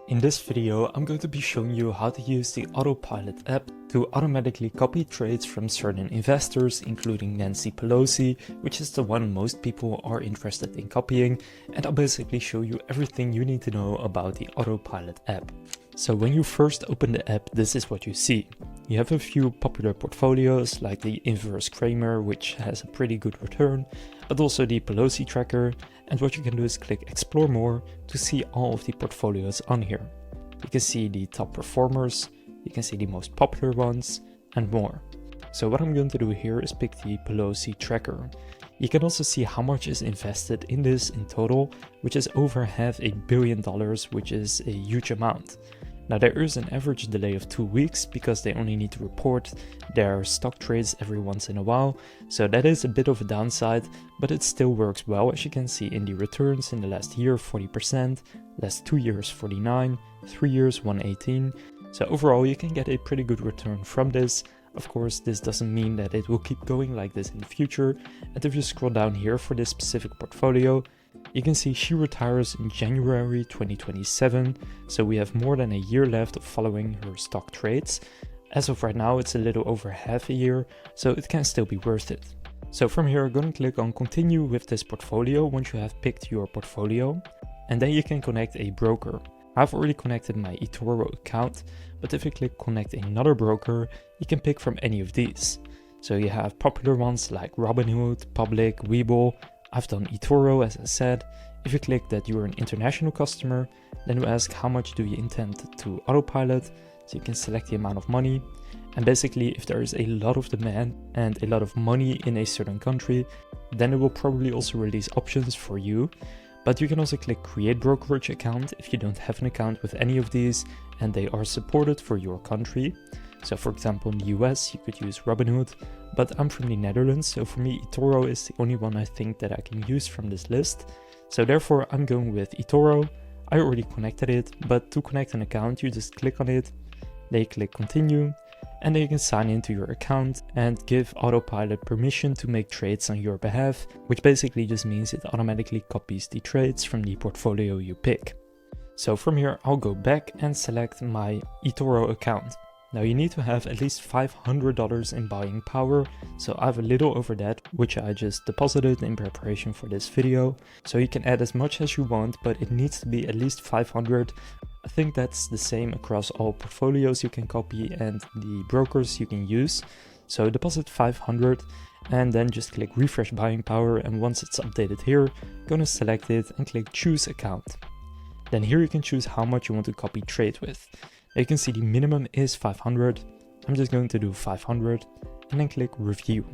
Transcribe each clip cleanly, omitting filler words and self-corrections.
In this video, I'm going to be showing you how to use the Autopilot app to automatically copy trades from certain investors, including Nancy Pelosi, which is the one most people are interested in copying, and I'll basically show you everything you need to know about the Autopilot app. So when you first open the app, this is what you see. You have a few popular portfolios like the Inverse Kramer, which has a pretty good return, but also the Pelosi tracker, and what you can do is click Explore More to see all of the portfolios on here. You can see the top performers, you can see the most popular ones, and more. So what I'm going to do here is pick the Pelosi tracker. You can also see how much is invested in this in total, which is over $500 million, which is a huge amount. Now there is an average delay of 2 weeks because they only need to report their stock trades every once in a while, so that is a bit of a downside, but it still works well, as you can see in the returns in the last year 40%, last 2 years 49%, 3 years 118%, so overall you can get a pretty good return from this. Of course, this doesn't mean that it will keep going like this in the future, and if you scroll down here for this specific portfolio, you can see she retires in January 2027, so we have more than a year left of following her stock trades. As of right now, it's a little over half a year, so it can still be worth it. So from here, go and click on continue with this portfolio once you have picked your portfolio, and then you can connect a broker. I've already connected my eToro account, but if you click connect another broker, you can pick from any of these. So you have popular ones like Robinhood, Public, Webull. I've done eToro, as I said. If you click that you're an international customer, then you ask how much do you intend to autopilot, so you can select the amount of money. And basically, if there is a lot of demand and a lot of money in a certain country, then it will probably also release options for you. But you can also click create brokerage account if you don't have an account with any of these and they are supported for your country. So for example, in the US, you could use Robinhood, but I'm from the Netherlands, so for me, eToro is the only one I think that I can use from this list. So therefore, I'm going with eToro. I already connected it, but to connect an account, you just click on it, then you click continue, and then you can sign into your account and give Autopilot permission to make trades on your behalf, which basically just means it automatically copies the trades from the portfolio you pick. So from here, I'll go back and select my eToro account. Now you need to have at least $500 in buying power, so I have a little over that, which I just deposited in preparation for this video. So you can add as much as you want, but it needs to be at least 500. I think that's the same across all portfolios you can copy and the brokers you can use. So deposit 500 and then just click refresh buying power, and once it's updated here, gonna select it and click choose account. Then here you can choose how much you want to copy trade with. You can see the minimum is 500, I'm just going to do 500 and then click review.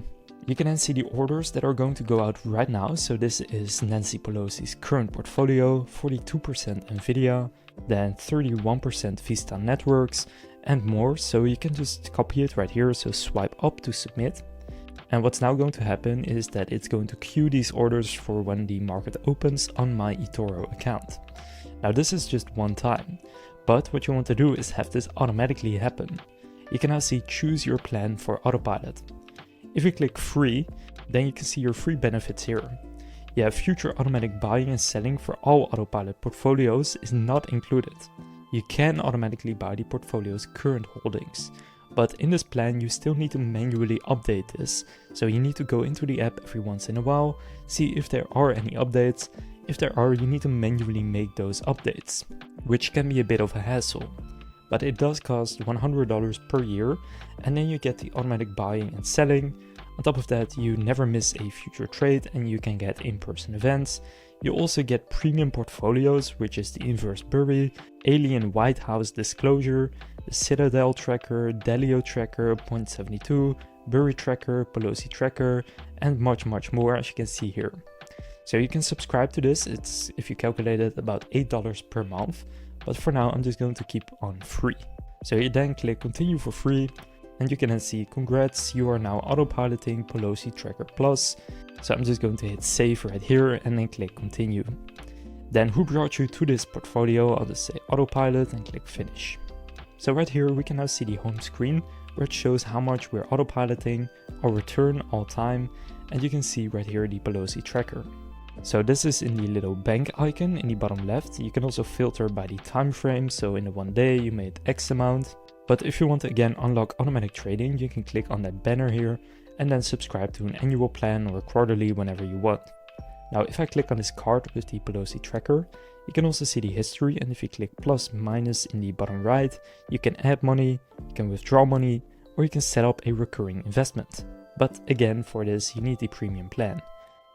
You can then see the orders that are going to go out right now, so this is Nancy Pelosi's current portfolio, 42% Nvidia, then 31% Vista Networks and more, so you can just copy it right here, so swipe up to submit. And what's now going to happen is that it's going to queue these orders for when the market opens on my eToro account. Now this is just one time. But what you want to do is have this automatically happen. You can now see choose your plan for Autopilot. If you click free, then you can see your free benefits here. You have future automatic buying and selling for all Autopilot portfolios is not included. You can automatically buy the portfolio's current holdings. But in this plan, you still need to manually update this. So you need to go into the app every once in a while, see if there are any updates. If there are, you need to manually make those updates, which can be a bit of a hassle. But it does cost $100 per year, and then you get the automatic buying and selling. On top of that, you never miss a future trade and you can get in-person events. You also get premium portfolios, which is the Inverse Bury, Alien White House Disclosure, the Citadel Tracker, Delio Tracker, Point 72, Bury Tracker, Pelosi Tracker, and much more, as you can see here. So you can subscribe to this, it's, if you calculate it, about $8 per month, but for now I'm just going to keep on free. So you then click continue for free, and you can then see congrats, you are now autopiloting Pelosi Tracker Plus. So I'm just going to hit save right here and then click continue. Then who brought you to this portfolio? I'll just say autopilot and click finish. So right here we can now see the home screen where it shows how much we're autopiloting, our return all time, and you can see right here the Pelosi tracker. So this is in the little bank icon in the bottom left. You can also filter by the time frame, so in the one day you made X amount. But if you want to again unlock automatic trading, you can click on that banner here and then subscribe to an annual plan or quarterly whenever you want. Now if I click on this card with the Pelosi tracker, you can also see the history, and if you click plus minus in the bottom right, you can add money, you can withdraw money, or you can set up a recurring investment. But again, for this you need the premium plan.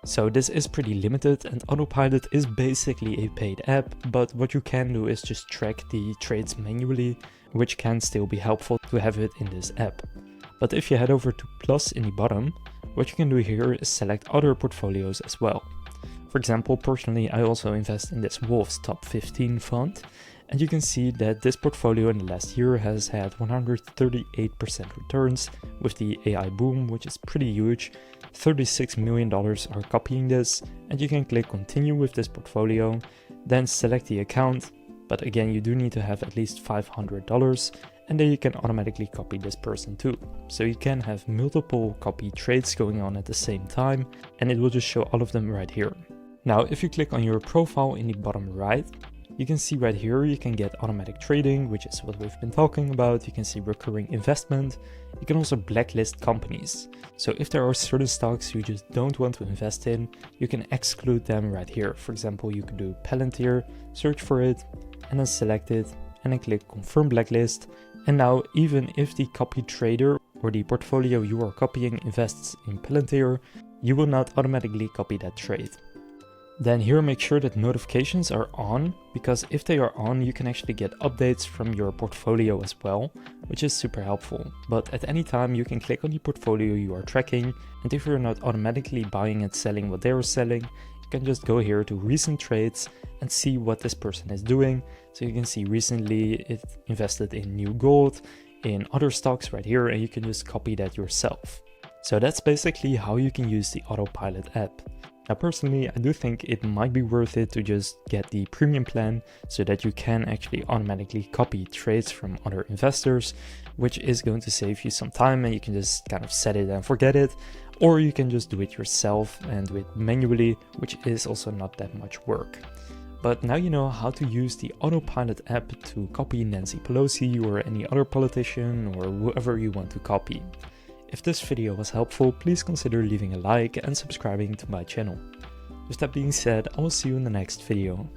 So this is pretty limited, and Autopilot is basically a paid app, but what you can do is just track the trades manually, which can still be helpful to have it in this app. But if you head over to plus in the bottom, what you can do here is select other portfolios as well. For example, personally I also invest in this Wolf's Top 15 fund, and you can see that this portfolio in the last year has had 138% returns with the AI boom, which is pretty huge. $36 million are copying this, and you can click continue with this portfolio, then select the account, but again you do need to have at least $500, and then you can automatically copy this person too. So you can have multiple copy trades going on at the same time, and it will just show all of them right here. Now if you click on your profile in the bottom right, you can see right here you can get automatic trading, which is what we've been talking about. You can see recurring investment. You can also blacklist companies. So if there are certain stocks you just don't want to invest in, you can exclude them right here. For example, you could do Palantir, search for it, and then select it, and then click confirm blacklist. And now even if the copy trader or the portfolio you are copying invests in Palantir, you will not automatically copy that trade. Then here make sure that notifications are on, because if they are on you can actually get updates from your portfolio as well, which is super helpful. But at any time you can click on the portfolio you are tracking, and if you're not automatically buying and selling what they are selling, you can just go here to recent trades and see what this person is doing. So you can see recently it invested in new gold, in other stocks right here, and you can just copy that yourself. So that's basically how you can use the Autopilot app. Now personally, I do think it might be worth it to just get the premium plan so that you can actually automatically copy trades from other investors, which is going to save you some time, and you can just kind of set it and forget it, or you can just do it yourself and do it manually, which is also not that much work. But now you know how to use the Autopilot app to copy Nancy Pelosi or any other politician or whoever you want to copy. If this video was helpful, please consider leaving a like and subscribing to my channel. With that being said, I will see you in the next video.